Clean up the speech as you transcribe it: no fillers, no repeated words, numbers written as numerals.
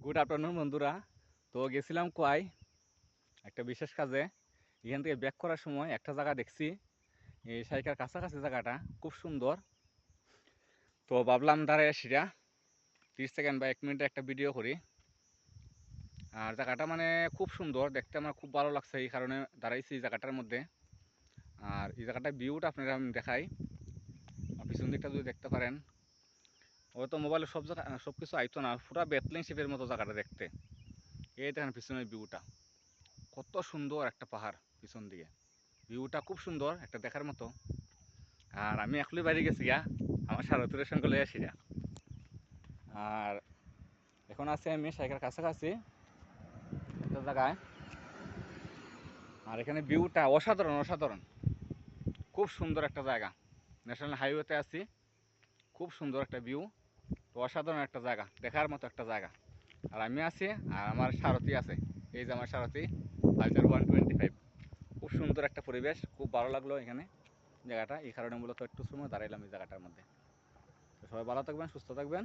Good afternoon বন্ধুরা। তো গেছিলাম কোয়াই একটা বিশেষ কাজে। এখান থেকে ব্যাক করার সময় একটা জায়গা দেখছি, এই সাইকার কাছাকাছি জায়গাটা খুব সুন্দর। তো ভাবলাম দাঁড়ায় সেটা 30 সেকেন্ড বা 1 মিনিটের একটা ভিডিও করি। আর জায়গাটা মানে খুব সুন্দর দেখতে, আমার খুব ভালো লাগছে, এই কারণে দাঁড়াইছি এই জায়গাটার মধ্যে। আর এই জায়গাটার ভিউটা আপনারা আমি দেখাই, পিছন দিকটা যদি দেখতে পারেন। হয়তো মোবাইলে সব জায়গা সব কিছু আইতো না, পুরা বেতলিং শেপের মতো জায়গাটা দেখতে। এই দেখেন পিছনের ভিউটা, কত সুন্দর একটা পাহাড় পিছন দিকে, ভিউটা খুব সুন্দর একটা দেখার মতো। আর আমি এখনই বাড়ি গেছি গা, আমার সারথীর সঙ্গে লয়ে আসি গা। আর এখন আছি আমি সাইকের কাছাকাছি একটা জায়গায়। আর এখানে ভিউটা অসাধারণ অসাধারণ, খুব সুন্দর একটা জায়গা। ন্যাশনাল হাইওয়েতে আছি, খুব সুন্দর একটা ভিউ, অসাধারণ একটা জায়গা, দেখার মতো একটা জায়গা। আর আমি আছি, আর আমার সারথি আছে, এই যে আমার সারথি পালসার 125। খুব সুন্দর একটা পরিবেশ, খুব ভালো লাগলো এখানে জায়গাটা, এই কারণে মূলত একটু সময় দাঁড়াইলাম এই জায়গাটার মধ্যে। তো সবাই ভালো থাকবেন, সুস্থ থাকবেন।